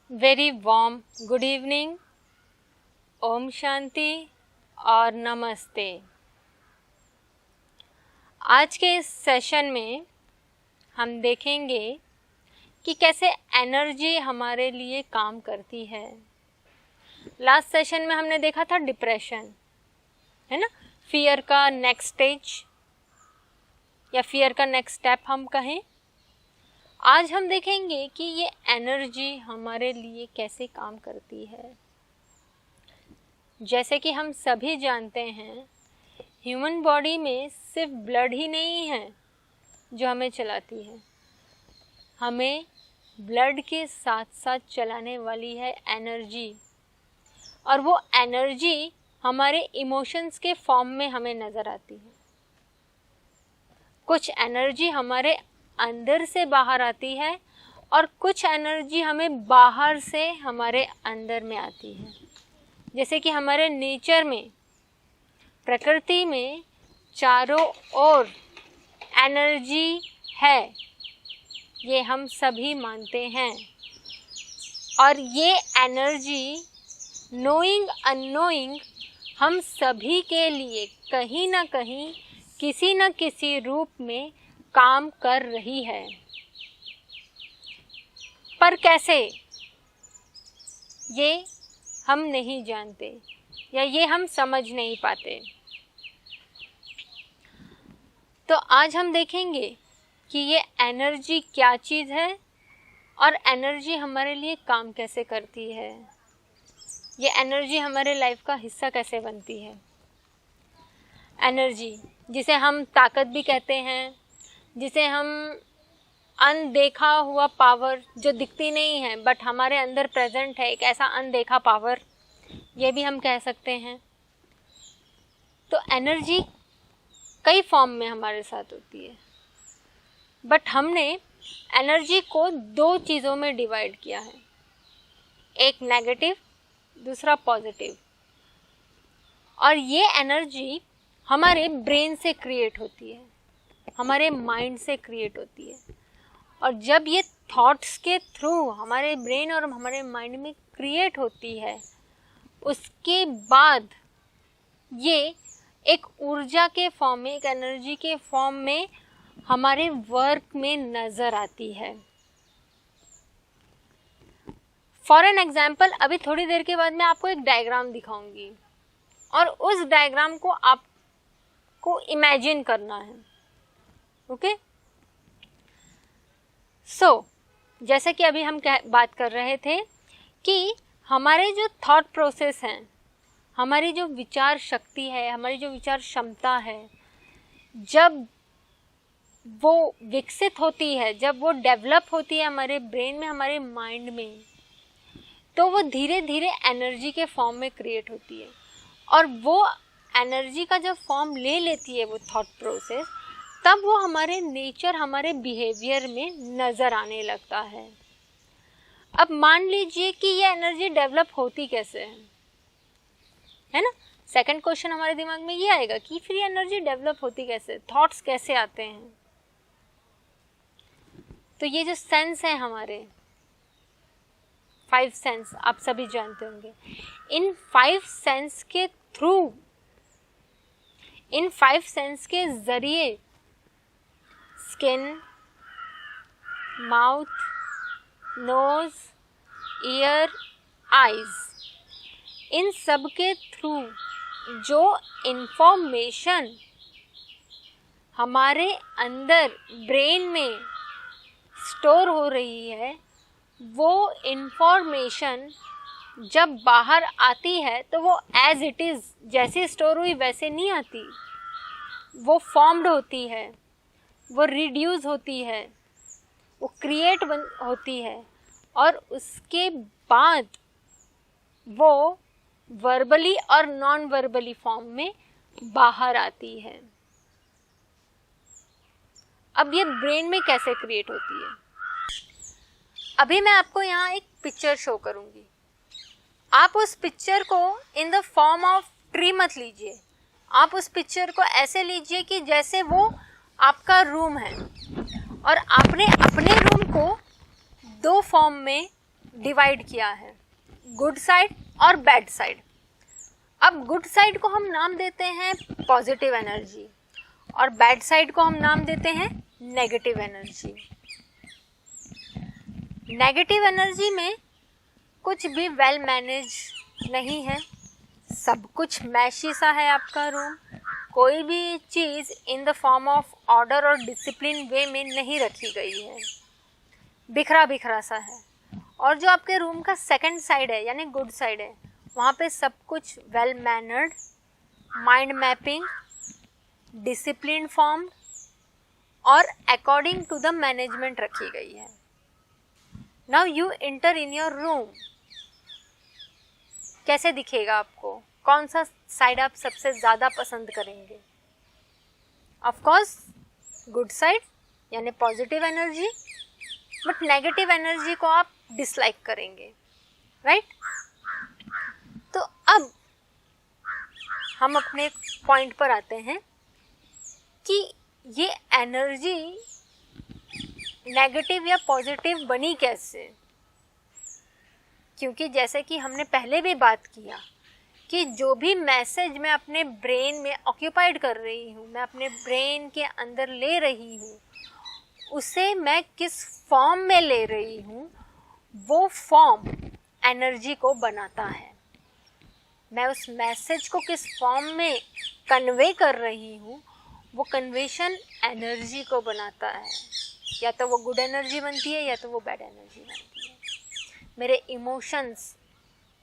Very warm good evening, Om Shanti और नमस्ते। आज के इस सेशन में हम देखेंगे कि कैसे एनर्जी हमारे लिए काम करती है। लास्ट सेशन में हमने देखा था डिप्रेशन, है ना, फियर का नेक्स्ट स्टेज या फियर का नेक्स्ट स्टेप हम कहें। आज हम देखेंगे कि ये एनर्जी हमारे लिए कैसे काम करती है। जैसे कि हम सभी जानते हैं, ह्यूमन बॉडी में सिर्फ ब्लड ही नहीं है जो हमें चलाती है, हमें ब्लड के साथ साथ चलाने वाली है एनर्जी, और वो एनर्जी हमारे इमोशंस के फॉर्म में हमें नज़र आती है। कुछ एनर्जी हमारे अंदर से बाहर आती है और कुछ एनर्जी हमें बाहर से हमारे अंदर में आती है। जैसे कि हमारे नेचर में, प्रकृति में चारों ओर एनर्जी है, ये हम सभी मानते हैं। और ये एनर्जी नोइंग अननोइंग हम सभी के लिए कहीं ना कहीं किसी न किसी रूप में काम कर रही है। पर कैसे, ये हम नहीं जानते या ये हम समझ नहीं पाते। तो आज हम देखेंगे कि ये एनर्जी क्या चीज़ है और एनर्जी हमारे लिए काम कैसे करती है, ये एनर्जी हमारे लाइफ का हिस्सा कैसे बनती है। एनर्जी जिसे हम ताकत भी कहते हैं, जिसे हम अनदेखा हुआ पावर, जो दिखती नहीं है बट हमारे अंदर प्रेजेंट है, एक ऐसा अनदेखा पावर, ये भी हम कह सकते हैं। तो एनर्जी कई फॉर्म में हमारे साथ होती है, बट हमने एनर्जी को दो चीज़ों में डिवाइड किया है, एक नेगेटिव, दूसरा पॉजिटिव। और ये एनर्जी हमारे ब्रेन से क्रिएट होती है, हमारे माइंड से क्रिएट होती है। और जब ये थॉट्स के थ्रू हमारे ब्रेन और हमारे माइंड में क्रिएट होती है, उसके बाद ये एक ऊर्जा के फॉर्म में, एक एनर्जी के फॉर्म में हमारे वर्क में नज़र आती है। फॉर एन एग्जाम्पल, अभी थोड़ी देर के बाद मैं आपको एक डायग्राम दिखाऊंगी और उस डायग्राम को आपको इमेजिन करना है। ओके, सो जैसे कि अभी हम बात कर रहे थे कि हमारे जो थॉट प्रोसेस हैं, हमारी जो विचार शक्ति है, हमारी जो विचार क्षमता है, जब वो विकसित होती है, जब वो डेवलप होती है हमारे ब्रेन में, हमारे माइंड में, तो वो धीरे धीरे एनर्जी के फॉर्म में क्रिएट होती है। और वो एनर्जी का जब फॉर्म ले लेती है वो थॉट प्रोसेस, तब वो हमारे नेचर, हमारे बिहेवियर में नज़र आने लगता है। अब मान लीजिए कि ये एनर्जी डेवलप होती कैसे है ना। सेकंड क्वेश्चन हमारे दिमाग में ये आएगा कि फिर ये एनर्जी डेवलप होती कैसे, थॉट्स कैसे आते हैं। तो ये जो सेंस है हमारे 5 सेंस, आप सभी जानते होंगे, इन 5 सेंस के थ्रू, इन 5 सेंस के ज़रिए skin, mouth, nose, ear, eyes, इन सब के थ्रू जो इन्फॉर्मेशन हमारे अंदर ब्रेन में स्टोर हो रही है, वो इन्फॉर्मेशन जब बाहर आती है तो वो एज इट इज़, जैसे स्टोर हुई वैसे नहीं आती, वो फॉर्म्ड होती है, वो रिड्यूस होती है, वो क्रिएट होती है, और उसके बाद वो वर्बली और नॉन वर्बली फॉर्म में बाहर आती है। अब ये ब्रेन में कैसे क्रिएट होती है, अभी मैं आपको यहाँ एक पिक्चर शो करूँगी। आप उस पिक्चर को इन द फॉर्म ऑफ ट्री मत लीजिए, आप उस पिक्चर को ऐसे लीजिए कि जैसे वो आपका रूम है, और आपने अपने रूम को 2 फॉर्म में डिवाइड किया है, गुड साइड और बैड साइड। अब गुड साइड को हम नाम देते हैं पॉजिटिव एनर्जी और बैड साइड को हम नाम देते हैं नेगेटिव एनर्जी। नेगेटिव एनर्जी में कुछ भी वेल मैनेज नहीं है, सब कुछ मैशी सा है आपका रूम, कोई भी चीज़ in the form of order और डिसिप्लिन वे में नहीं रखी गई है, बिखरा बिखरा सा है। और जो आपके रूम का सेकंड साइड है यानी गुड साइड है, वहाँ पे सब कुछ well mannered, mind mapping, discipline form और अकॉर्डिंग टू द मैनेजमेंट रखी गई है। Now you enter in your room, कैसे दिखेगा आपको, कौन सा साइड आप सबसे ज़्यादा पसंद करेंगे? ऑफ कोर्स गुड साइड यानी positive energy, but negative energy को आप डिसलाइक करेंगे, राइट? तो अब हम अपने पॉइंट पर आते हैं कि ये एनर्जी नेगेटिव या पॉजिटिव बनी कैसे। क्योंकि जैसे कि हमने पहले भी बात किया कि जो भी मैसेज मैं अपने ब्रेन में ऑक्यूपाइड कर रही हूँ, मैं अपने ब्रेन के अंदर ले रही हूँ, उसे मैं किस फॉर्म में ले रही हूँ, वो फॉर्म एनर्जी को बनाता है। मैं उस मैसेज को किस फॉर्म में कन्वे कर रही हूँ, वो कन्वेशन एनर्जी को बनाता है। या तो वो गुड एनर्जी बनती है या तो वो बैड एनर्जी बनती है। मेरे इमोशंस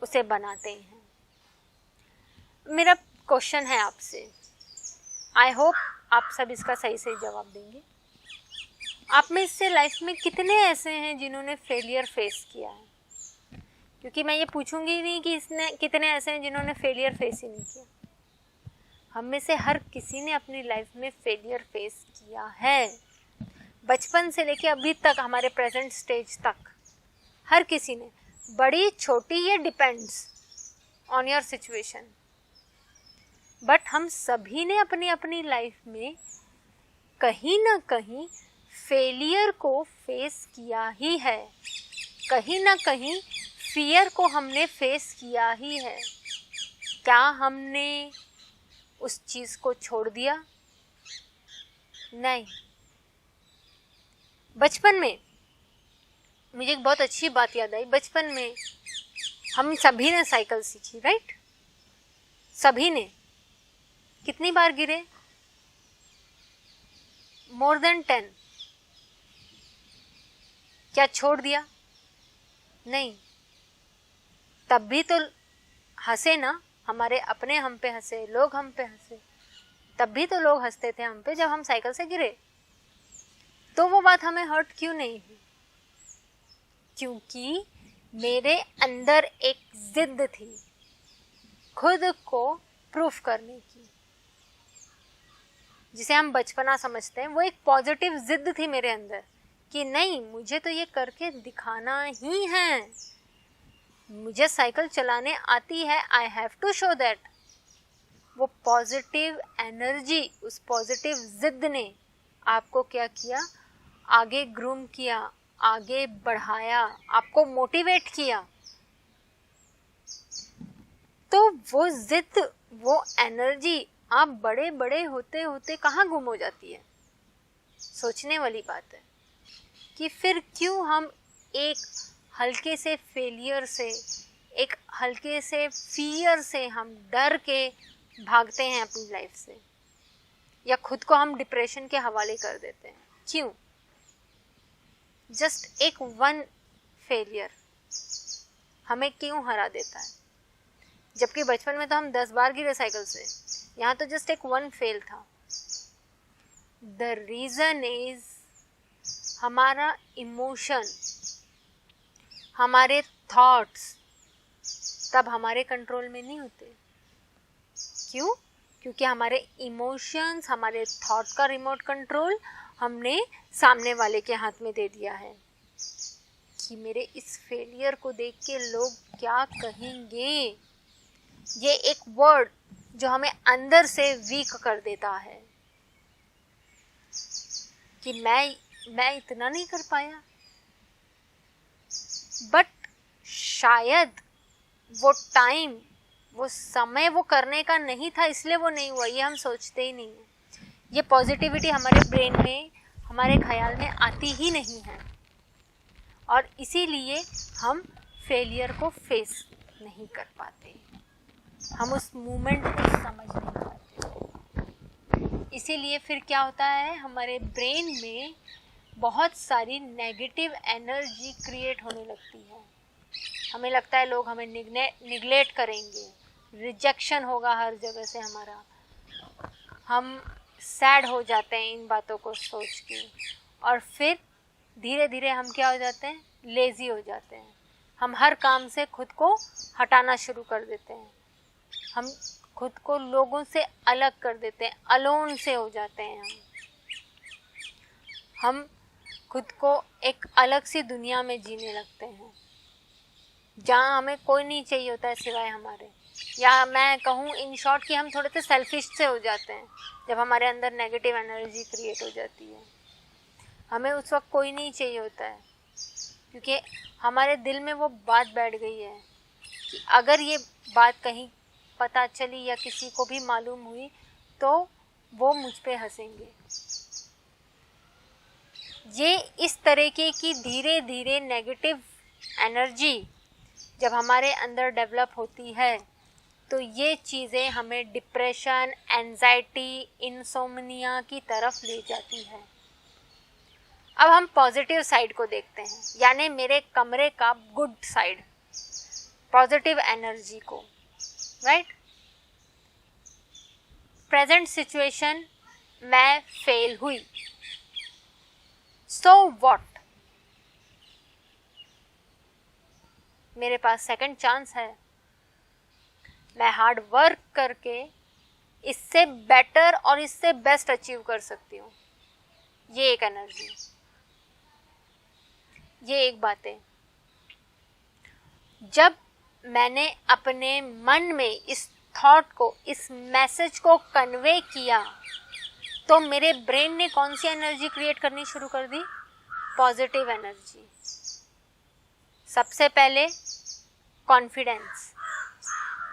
उसे बनाते हैं। मेरा क्वेश्चन है आपसे, आई होप आप सब इसका सही सही जवाब देंगे। आप में इससे लाइफ में कितने ऐसे हैं जिन्होंने फेलियर फेस किया है? क्योंकि मैं ये पूछूंगी नहीं कि इसने कितने ऐसे हैं जिन्होंने फेलियर फेस ही नहीं किया। हम में से हर किसी ने अपनी लाइफ में फेलियर फेस किया है, बचपन से लेके अभी तक, हमारे प्रेजेंट स्टेज तक हर किसी ने, बड़ी छोटी, ये depends on your situation. But हम सभी ने अपनी अपनी लाइफ में कहीं ना कहीं फेलियर को फेस किया ही है, कहीं ना कहीं फियर को हमने फेस किया ही है। क्या हमने उस चीज़ को छोड़ दिया? नहीं। बचपन में मुझे एक बहुत अच्छी बात याद आई। बचपन में हम सभी ने साइकिल सीखी, राइट? सभी ने। कितनी बार गिरे? More than 10। क्या छोड़ दिया? नहीं। तब भी तो हंसे ना, हमारे अपने हम पे हंसे, लोग हम पे हंसे। तब भी तो लोग हंसते थे हम पे जब हम साइकिल से गिरे। तो वो बात हमें हर्ट क्यों नहीं हुई? क्योंकि मेरे अंदर एक जिद थी खुद को प्रूफ करने की, जिसे हम बचपना समझते हैं। वो एक पॉजिटिव जिद थी मेरे अंदर कि नहीं, मुझे तो ये करके दिखाना ही है, मुझे साइकिल चलाने आती है, I have to show that. वो पॉजिटिव एनर्जी, उस पॉजिटिव जिद ने आपको क्या किया? आगे ग्रूम किया, आगे बढ़ाया, आपको मोटिवेट किया। तो वो जिद, वो एनर्जी आप बड़े बड़े होते होते कहाँ गुम हो जाती है? सोचने वाली बात है कि फिर क्यों हम एक हल्के से फेलियर से, एक हल्के से फियर से हम डर के भागते हैं अपनी लाइफ से, या खुद को हम डिप्रेशन के हवाले कर देते हैं। क्यों? जस्ट एक वन फेलियर हमें क्यों हरा देता है? जबकि बचपन में तो हम 10 बार गिरे साइकिल से, यहाँ तो जस्ट एक वन फेल था। द रीजन इज हमारा इमोशन, हमारे थॉट्स तब हमारे कंट्रोल में नहीं होते। क्यों? क्योंकि हमारे इमोशंस, हमारे थॉट का रिमोट कंट्रोल हमने सामने वाले के हाथ में दे दिया है कि मेरे इस फेलियर को देख के लोग क्या कहेंगे। ये एक वर्ड जो हमें अंदर से वीक कर देता है कि मैं इतना नहीं कर पाया। बट शायद वो टाइम, वो समय वो करने का नहीं था, इसलिए वो नहीं हुआ, ये हम सोचते ही नहीं हैं। ये पॉजिटिविटी हमारे ब्रेन में, हमारे ख्याल में आती ही नहीं है, और इसीलिए हम फेलियर को फेस नहीं कर पाते, हम उस मोमेंट को समझ नहीं पाते। इसीलिए फिर क्या होता है, हमारे ब्रेन में बहुत सारी नेगेटिव एनर्जी क्रिएट होने लगती है। हमें लगता है लोग हमें निगलेक्ट करेंगे, रिजेक्शन होगा हर जगह से हमारा, हम सैड हो जाते हैं इन बातों को सोच के, और फिर धीरे धीरे हम क्या हो जाते हैं, लेज़ी हो जाते हैं। हम हर काम से खुद को हटाना शुरू कर देते हैं, हम खुद को लोगों से अलग कर देते हैं, अलोन से हो जाते हैं। हम खुद को एक अलग सी दुनिया में जीने लगते हैं, जहाँ हमें कोई नहीं चाहिए होता है सिवाय हमारे, या मैं कहूँ इन शॉर्ट कि हम थोड़े से सेल्फिश से हो जाते हैं जब हमारे अंदर नेगेटिव एनर्जी क्रिएट हो जाती है। हमें उस वक्त कोई नहीं चाहिए होता है, क्योंकि हमारे दिल में वो बात बैठ गई है कि अगर ये बात कहीं पता चली या किसी को भी मालूम हुई तो वो मुझ पे हंसेंगे। ये इस तरीके की धीरे धीरे नेगेटिव एनर्जी जब हमारे अंदर डेवलप होती है तो ये चीज़ें हमें डिप्रेशन, एंजाइटी, इंसोम्निया की तरफ ले जाती है। अब हम पॉजिटिव साइड को देखते हैं, यानी मेरे कमरे का गुड साइड, पॉजिटिव एनर्जी को, राइट। प्रेजेंट सिचुएशन, मैं फेल हुई, सो व्हाट, मेरे पास सेकंड चांस है, मैं हार्ड वर्क करके इससे बेटर और इससे बेस्ट अचीव कर सकती हूँ। ये एक एनर्जी, ये एक बात है। जब मैंने अपने मन में इस थॉट को, इस मैसेज को कन्वे किया तो मेरे ब्रेन ने कौन सी एनर्जी क्रिएट करनी शुरू कर दी, पॉजिटिव एनर्जी। सबसे पहले कॉन्फिडेंस,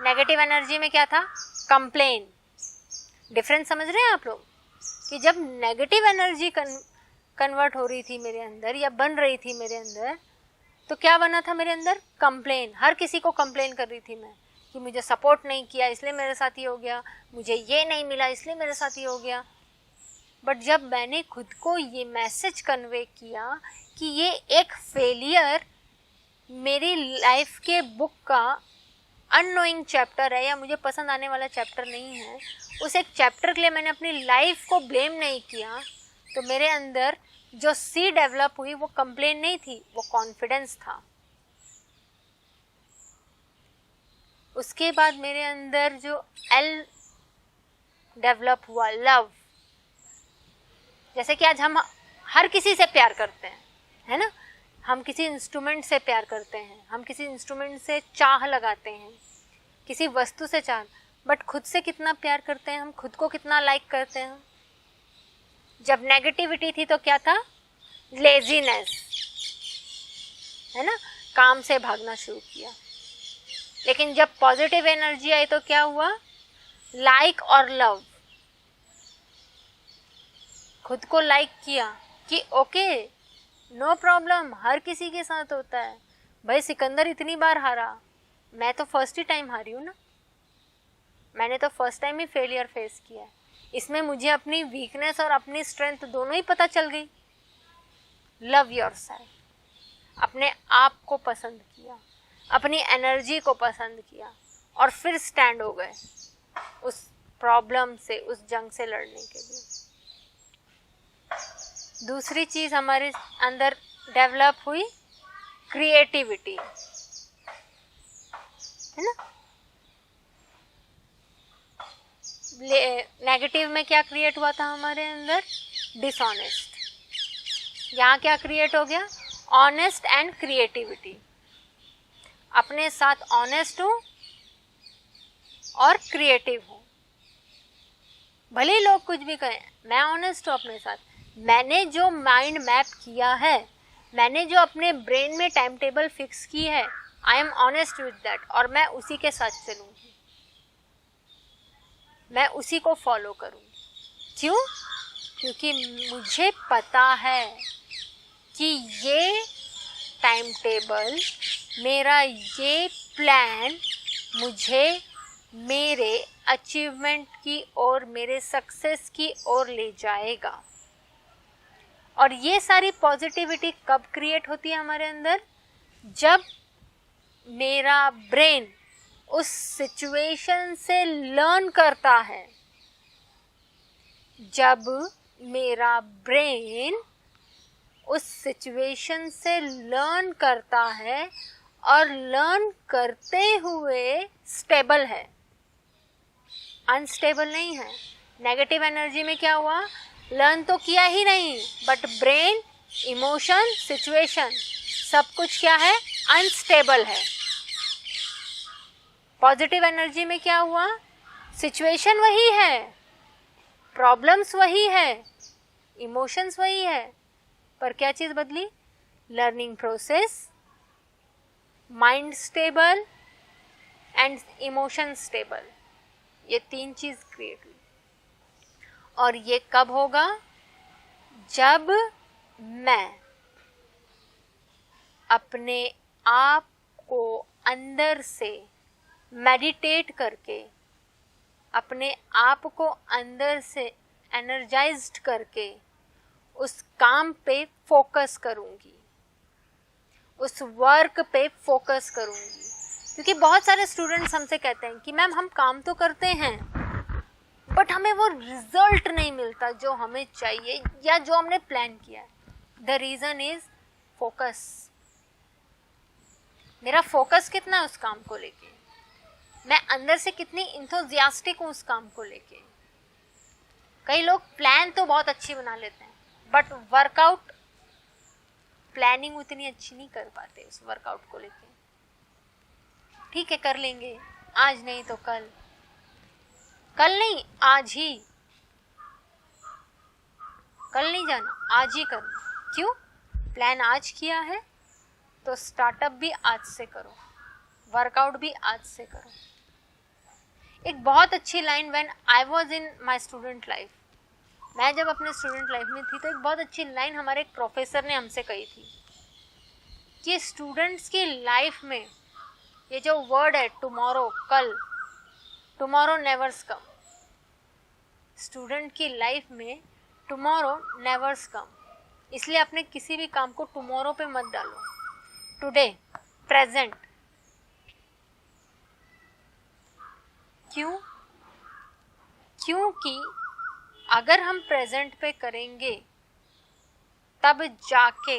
नेगेटिव एनर्जी में क्या था, कंप्लेन। डिफरेंस समझ रहे हैं आप लोग, कि जब नेगेटिव एनर्जी कन्वर्ट हो रही थी मेरे अंदर या बन रही थी मेरे अंदर, तो क्या बना था मेरे अंदर, कंप्लेन। हर किसी को कंप्लेन कर रही थी मैं कि मुझे सपोर्ट नहीं किया इसलिए मेरे साथ ही हो गया, मुझे ये नहीं मिला इसलिए मेरे साथ ही हो गया। बट जब मैंने खुद को ये मैसेज कन्वे किया कि ये एक फेलियर मेरी लाइफ के बुक का अननोइंग चैप्टर है या मुझे पसंद आने वाला चैप्टर नहीं है, उस एक चैप्टर के लिए मैंने अपनी लाइफ को ब्लेम नहीं किया, तो मेरे अंदर जो सी डेवलप हुई वो कंप्लेन नहीं थी, वो कॉन्फिडेंस था। उसके बाद मेरे अंदर जो एल डेवलप हुआ, लव। जैसे कि आज हम हर किसी से प्यार करते हैं, है ना, हम किसी इंस्ट्रूमेंट से प्यार करते हैं, हम किसी इंस्ट्रूमेंट से चाह लगाते हैं, किसी वस्तु से चाह, बट खुद से कितना प्यार करते हैं, हम खुद को कितना लाइक करते हैं। जब नेगेटिविटी थी तो क्या था, लेजीनेस, है ना, काम से भागना शुरू किया। लेकिन जब पॉजिटिव एनर्जी आई तो क्या हुआ, लाइक और लव। खुद को लाइक किया कि ओके, नो प्रॉब्लम, हर किसी के साथ होता है भाई। सिकंदर इतनी बार हारा, मैं तो फर्स्ट ही टाइम हारी हूँ ना, मैंने तो फर्स्ट टाइम ही फेलियर फेस किया है। इसमें मुझे अपनी वीकनेस और अपनी स्ट्रेंथ दोनों ही पता चल गई। लव योरसेल्फ, अपने आप को पसंद किया, अपनी एनर्जी को पसंद किया, और फिर स्टैंड हो गए उस प्रॉब्लम से, उस जंग से लड़ने के लिए। दूसरी चीज हमारे अंदर डेवलप हुई, क्रिएटिविटी, है ना। नेगेटिव में क्या क्रिएट हुआ था हमारे अंदर, डिसऑनेस्ट। यहाँ क्या क्रिएट हो गया, ऑनेस्ट एंड क्रिएटिविटी। अपने साथ ऑनेस्ट हूँ और क्रिएटिव हूँ, भले लोग कुछ भी कहें, मैं ऑनेस्ट हूँ अपने साथ। मैंने जो माइंड मैप किया है, मैंने जो अपने ब्रेन में टाइम टेबल फिक्स की है I am honest with that, और मैं उसी के साथ चलूंगी, मैं उसी को फॉलो करूंगी। क्यों? क्योंकि मुझे पता है कि ये टाइम टेबल, मेरा ये प्लान मुझे मेरे अचीवमेंट की ओर, मेरे सक्सेस की ओर ले जाएगा। और ये सारी पॉजिटिविटी कब क्रिएट होती है हमारे अंदर? जब मेरा ब्रेन उस सिचुएशन से लर्न करता है, जब मेरा ब्रेन उस सिचुएशन से लर्न करता है और लर्न करते हुए स्टेबल है, अनस्टेबल नहीं है। नेगेटिव एनर्जी में क्या हुआ? लर्न तो किया ही नहीं, बट ब्रेन, इमोशन, सिचुएशन सब कुछ क्या है? अनस्टेबल है। पॉजिटिव एनर्जी में क्या हुआ? सिचुएशन वही है, प्रॉब्लम्स वही है, इमोशंस वही है, पर क्या चीज बदली? Learning process, mind stable and emotion stable, ये 3 चीज क्रिएट हुई। और ये कब होगा? जब मैं अपने आप को अंदर से मेडिटेट करके, अपने आप को अंदर से एनर्जाइज्ड करके उस काम पे फोकस करूंगी, उस वर्क पे फोकस करूंगी। क्योंकि बहुत सारे स्टूडेंट्स हमसे कहते हैं कि मैम हम काम तो करते हैं बट हमें वो रिजल्ट नहीं मिलता जो हमें चाहिए या जो हमने प्लान किया है। The reason is focus. मेरा फोकस कितना है उस काम को लेके, मैं अंदर से कितनी इंथुजियास्टिक हूँ उस काम को लेके। कई लोग प्लान तो बहुत अच्छी बना लेते हैं बट वर्कआउट, प्लानिंग उतनी अच्छी नहीं कर पाते उस वर्कआउट को लेके। ठीक है कर लेंगे, आज नहीं तो कल, कल नहीं आज ही, कल नहीं जाना, आज ही करना। क्यों? प्लान आज किया है तो स्टार्टअप भी आज से करो, वर्कआउट भी आज से करो। एक बहुत अच्छी line, when I was in my student life, मैं जब अपने स्टूडेंट लाइफ में थी तो एक बहुत अच्छी लाइन हमारे एक प्रोफेसर ने हमसे कही थी कि स्टूडेंट्स की लाइफ में ये जो वर्ड है टुमारो, कल, टुमारो नेवर्स कम। स्टूडेंट की लाइफ में टुमारो नेवर्स कम, इसलिए अपने किसी भी काम को टुमारो पे मत डालो, टुडे, प्रेजेंट। क्यों? क्योंकि अगर हम प्रेजेंट पे करेंगे तब जाके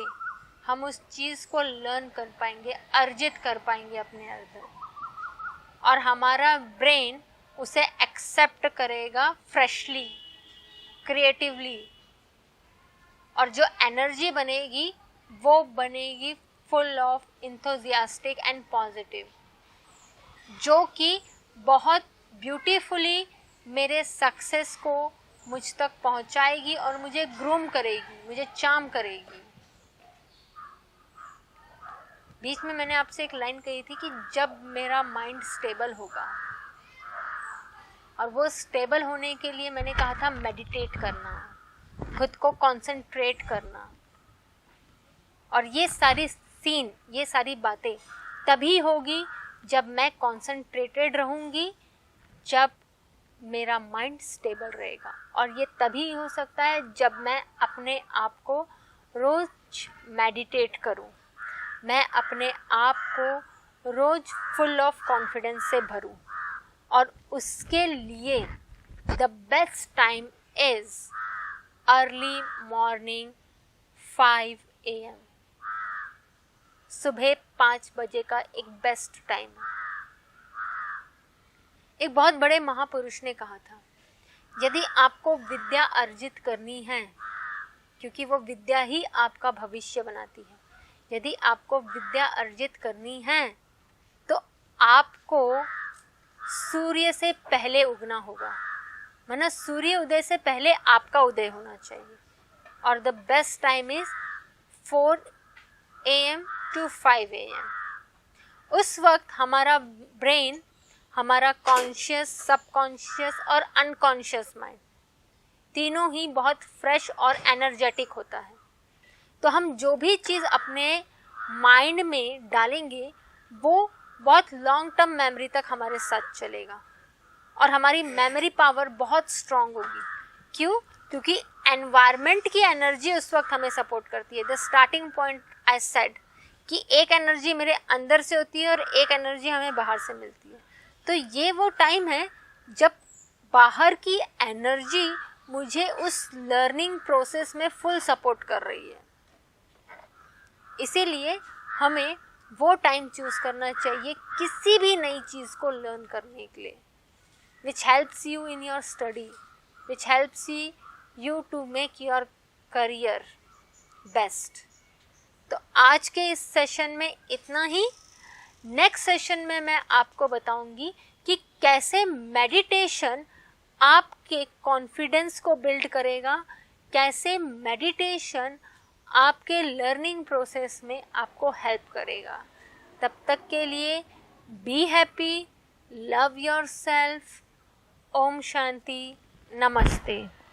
हम उस चीज को लर्न कर पाएंगे, अर्जित कर पाएंगे अपने अंदर, और हमारा ब्रेन उसे एक्सेप्ट करेगा फ्रेशली, क्रिएटिवली, और जो एनर्जी बनेगी वो बनेगी full of enthusiastic and positive, जो कि बहुत ब्यूटीफुली मेरे सक्सेस को मुझ तक पहुंचाएगी और मुझे ग्रूम करेगी, मुझे चार्म करेगी। बीच में मैंने आपसे एक लाइन कही थी कि जब मेरा माइंड स्टेबल होगा, और वो स्टेबल होने के लिए मैंने कहा था मेडिटेट करना, खुद को कंसंट्रेट करना, और ये सारी सीन, ये सारी बातें तभी होगी जब मैं कंसंट्रेटेड रहूंगी, जब मेरा माइंड स्टेबल रहेगा। और ये तभी हो सकता है जब मैं अपने आप को रोज मेडिटेट करूं, मैं अपने आप को रोज फुल ऑफ कॉन्फिडेंस से भरूं। और उसके लिए the best time is early morning 5 AM, सुबह 5 बजे का एक बेस्ट टाइम है। एक बहुत बड़े महापुरुष ने कहा था, यदि आपको विद्या अर्जित करनी है, क्योंकि वो विद्या ही आपका भविष्य बनाती है, यदि आपको विद्या अर्जित करनी है तो आपको सूर्य से पहले उगना होगा, माना सूर्य उदय से पहले आपका उदय होना चाहिए। और the best time is 4 AM to 5 AM। उस वक्त हमारा ब्रेन, हमारा कॉन्शियस, सबकॉन्शियस और अनकॉन्शियस माइंड तीनों ही बहुत फ्रेश और एनर्जेटिक होता है। तो हम जो भी चीज़ अपने माइंड में डालेंगे वो बहुत लॉन्ग टर्म मेमोरी तक हमारे साथ चलेगा और हमारी मेमोरी पावर बहुत स्ट्रांग होगी। क्यों? क्योंकि एनवायरनमेंट की एनर्जी उस वक्त हमें सपोर्ट करती है। The starting point I said कि एक एनर्जी मेरे अंदर से होती है और एक एनर्जी हमें बाहर से मिलती है। तो ये वो टाइम है जब बाहर की एनर्जी मुझे उस लर्निंग प्रोसेस में फुल सपोर्ट कर रही है। इसीलिए हमें वो टाइम चूज करना चाहिए किसी भी नई चीज़ को लर्न करने के लिए, which helps you in your study, which helps you to make your career best. तो आज के इस सेशन में इतना ही। नेक्स्ट सेशन में मैं आपको बताऊंगी कि कैसे मेडिटेशन आपके कॉन्फिडेंस को बिल्ड करेगा, कैसे मेडिटेशन आपके लर्निंग प्रोसेस में आपको हेल्प करेगा। तब तक के लिए be happy, love yourself. Om Shanti, नमस्ते।